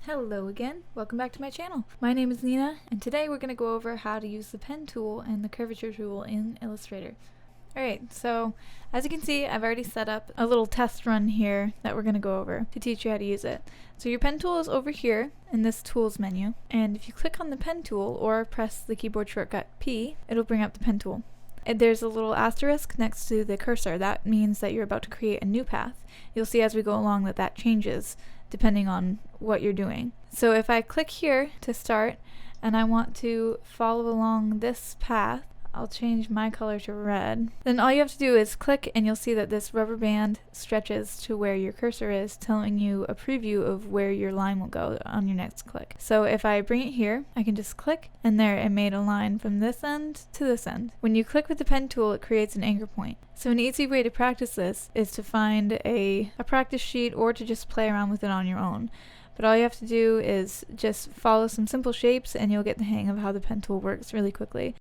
Hello again, welcome back to my channel. My name is Nina, and today we're going to go over how to use the pen tool and the curvature tool in Illustrator. Alright, so as you can see, I've already set up a little test run here that we're going to go over to teach you how to use it. So your pen tool is over here in this tools menu, and if you click on the pen tool or press the keyboard shortcut P, it'll bring up the pen tool. And there's a little asterisk next to the cursor. That means that you're about to create a new path. You'll see as we go along that changes depending on what you're doing. So if I click here to start and I want to follow along this path, I'll change my color to red. Then all you have to do is click and you'll see that this rubber band stretches to where your cursor is, telling you a preview of where your line will go on your next click. So if I bring it here, I can just click and there it made a line from this end to this end. When you click with the pen tool, it creates an anchor point. So an easy way to practice this is to find a practice sheet or to just play around with it on your own. But all you have to do is just follow some simple shapes and you'll get the hang of how the pen tool works really quickly.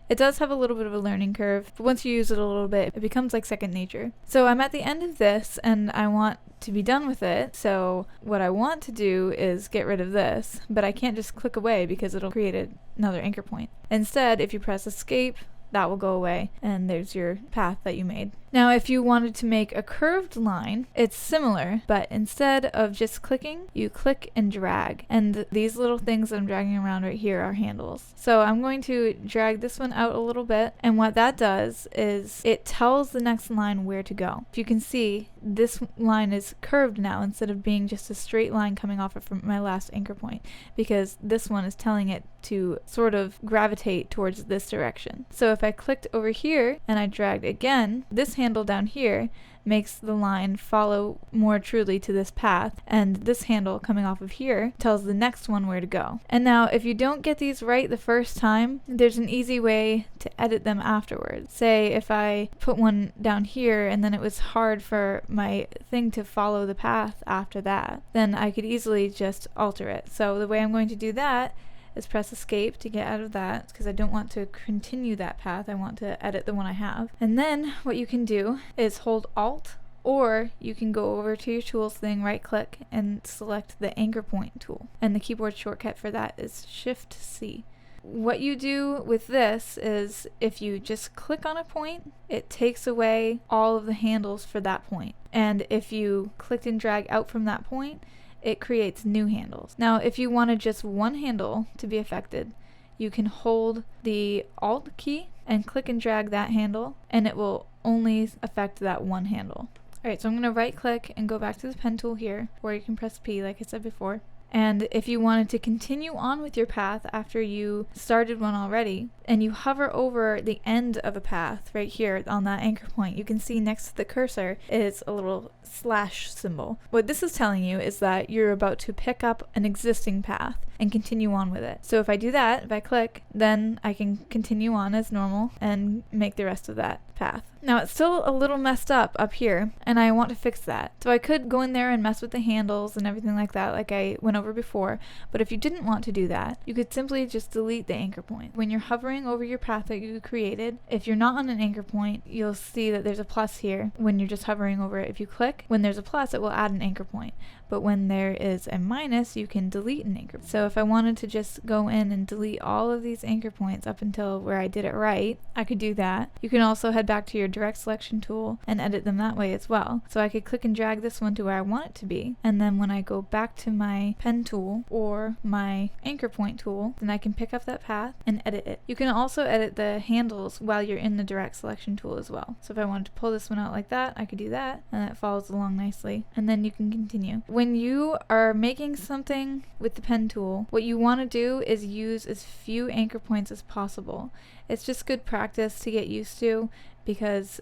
It does have a little bit of a learning curve, but once you use it a little bit, it becomes like second nature. So I'm at the end of this and I want to be done with it, so what I want to do is get rid of this, but I can't just click away because it'll create another anchor point. Instead, if you press escape, that will go away and there's your path that you made. Now if you wanted to make a curved line, it's similar, but instead of just clicking, you click and drag, and these little things that I'm dragging around right here are handles. So I'm going to drag this one out a little bit, and what that does is it tells the next line where to go. If you can see, this line is curved now instead of being just a straight line coming off of from my last anchor point, because this one is telling it to sort of gravitate towards this direction. So if I clicked over here and I dragged again, this handle down here makes the line follow more truly to this path, and this handle coming off of here tells the next one where to go. And now if you don't get these right the first time, there's an easy way to edit them afterwards. Say if I put one down here and then it was hard for my thing to follow the path after that, then I could easily just alter it. So the way I'm going to do that is press escape to get out of that, because I don't want to continue that path. I want to edit the one I have. And then what you can do is hold Alt, or you can go over to your tools thing, right click and select the anchor point tool, and the keyboard shortcut for that is Shift C. What you do with this is if you just click on a point, it takes away all of the handles for that point, and if you click and drag out from that point, it creates new handles. Now if you wanted just one handle to be affected, you can hold the Alt key and click and drag that handle, and it will only affect that one handle. Alright, so I'm going to right click and go back to the pen tool here, or you can press P like I said before. And if you wanted to continue on with your path after you started one already, and you hover over the end of a path right here on that anchor point, you can see next to the cursor is a little slash symbol. What this is telling you is that you're about to pick up an existing path and continue on with it. So if I do that, if I click, then I can continue on as normal and make the rest of that path. Now it's still a little messed up here, and I want to fix that. So I could go in there and mess with the handles and everything like that, like I went over before, but if you didn't want to do that, you could simply just delete the anchor point. When you're hovering over your path that you created, if you're not on an anchor point, you'll see that there's a plus here when you're just hovering over it. If you click, when there's a plus, it will add an anchor point, but when there is a minus, you can delete an anchor. So if I wanted to just go in and delete all of these anchor points up until where I did it right, I could do that. You can also head back to your direct selection tool and edit them that way as well. So I could click and drag this one to where I want it to be, and then when I go back to my pen tool or my anchor point tool, then I can pick up that path and edit it. You can also edit the handles while you're in the direct selection tool as well. So if I wanted to pull this one out like that, I could do that, and it follows along nicely, and then you can continue. When you are making something with the pen tool, what you want to do is use as few anchor points as possible. It's just good practice to get used to, because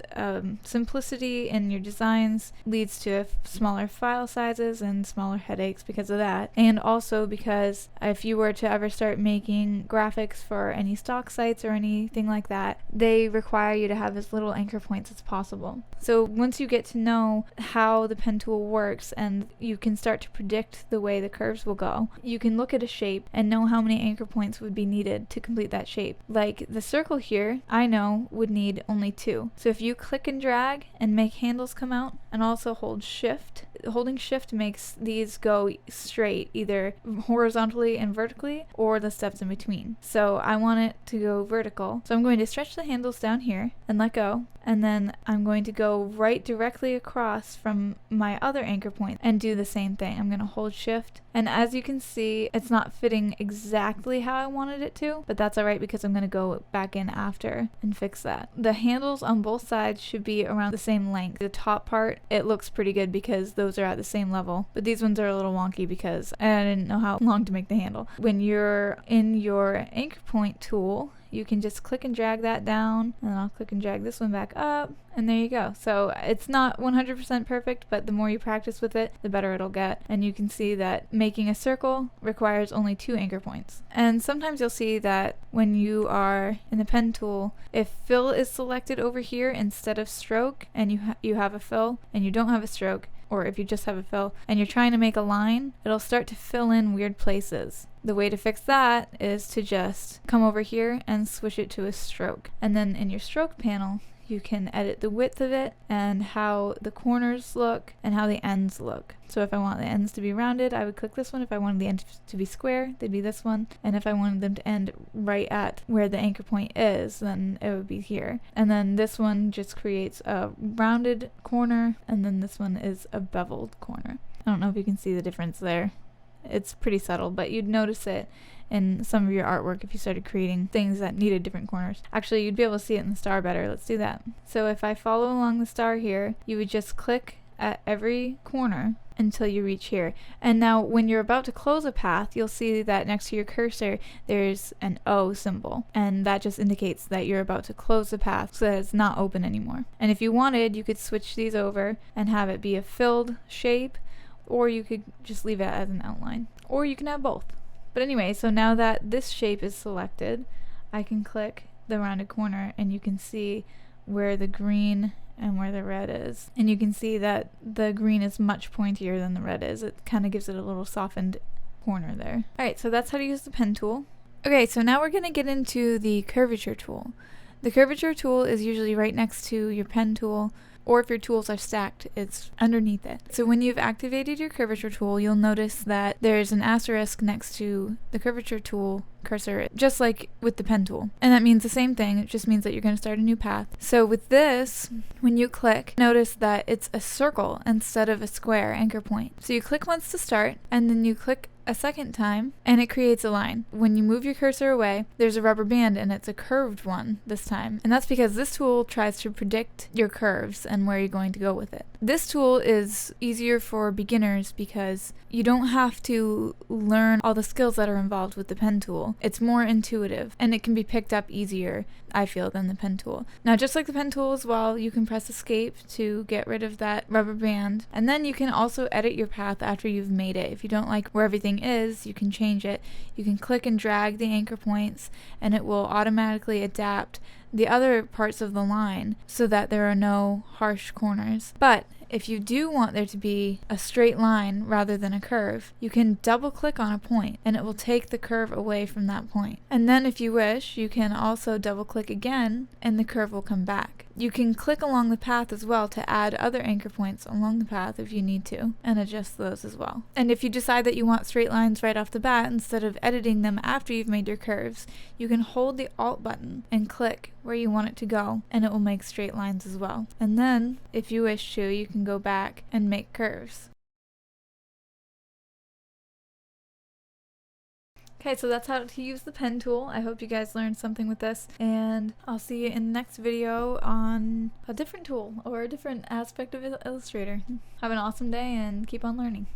simplicity in your designs leads to smaller file sizes and smaller headaches because of that, and also because if you were to ever start making graphics for any stock sites or anything like that, they require you to have as little anchor points as possible. So once you get to know how the pen tool works and you can start to predict the way the curves will go, you can look at a shape and know how many anchor points would be needed to complete that shape. Like the circle here, I know would need only 2. too. So if you click and drag and make handles come out and also hold shift, holding shift makes these go straight, either horizontally and vertically or the steps in between. So I want it to go vertical. So I'm going to stretch the handles down here and let go. And then I'm going to go right directly across from my other anchor point and do the same thing. I'm going to hold shift. And as you can see, it's not fitting exactly how I wanted it to, but that's alright because I'm going to go back in after and fix that. The handles on both sides should be around the same length. The top part, it looks pretty good because those are at the same level, but these ones are a little wonky because I didn't know how long to make the handle. When you're in your anchor point tool, you can just click and drag that down, and I'll click and drag this one back up, and there you go. So it's not 100% perfect, but the more you practice with it, the better it'll get. And you can see that making a circle requires only 2 anchor points. And sometimes you'll see that when you are in the pen tool, if fill is selected over here instead of stroke, and you have a fill and you don't have a stroke, or if you just have a fill and you're trying to make a line, it'll start to fill in weird places. The way to fix that is to just come over here and switch it to a stroke. And then in your stroke panel, you can edit the width of it and how the corners look and how the ends look. So if I want the ends to be rounded, I would click this one. If I wanted the ends to be square, they'd be this one. And if I wanted them to end right at where the anchor point is, then it would be here. And then this one just creates a rounded corner, and then this one is a beveled corner. I don't know if you can see the difference there. It's pretty subtle, but you'd notice it in some of your artwork if you started creating things that needed different corners. Actually, you'd be able to see it in the star better. Let's do that. So if I follow along the star here, you would just click at every corner until you reach here. And now when you're about to close a path, you'll see that next to your cursor there's an O symbol, and that just indicates that you're about to close the path so that it's not open anymore. And if you wanted, you could switch these over and have it be a filled shape, or you could just leave it as an outline, or you can have both. But anyway, so now that this shape is selected, I can click the rounded corner and you can see where the green and where the red is. And you can see that the green is much pointier than the red is. It kind of gives it a little softened corner there. Alright, so that's how to use the pen tool. Okay, so now we're going to get into the curvature tool. The curvature tool is usually right next to your pen tool, or if your tools are stacked, it's underneath it. So when you've activated your curvature tool, you'll notice that there's an asterisk next to the curvature tool cursor, just like with the pen tool. And that means the same thing, it just means that you're going to start a new path. So with this, when you click, notice that it's a circle instead of a square anchor point. So you click once to start, and then you click a second time, and it creates a line. When you move your cursor away, there's a rubber band, and it's a curved one this time. And that's because this tool tries to predict your curves and where you're going to go with it. This tool is easier for beginners because you don't have to learn all the skills that are involved with the pen tool. It's more intuitive, and it can be picked up easier, I feel, than the pen tool. Now, just like the pen tool as well, you can press escape to get rid of that rubber band, and then you can also edit your path after you've made it. If you don't like where everything is, you can change it. You can click and drag the anchor points, and it will automatically adapt the other parts of the line so that there are no harsh corners. But if you do want there to be a straight line rather than a curve, you can double click on a point and it will take the curve away from that point. And then if you wish, you can also double click again and the curve will come back. You can click along the path as well to add other anchor points along the path if you need to, and adjust those as well. And if you decide that you want straight lines right off the bat instead of editing them after you've made your curves, you can hold the Alt button and click where you want it to go, and it will make straight lines as well. And then, if you wish to, you can go back and make curves. Okay, so that's how to use the pen tool. I hope you guys learned something with this, and I'll see you in the next video on a different tool or a different aspect of Illustrator. Have an awesome day and keep on learning.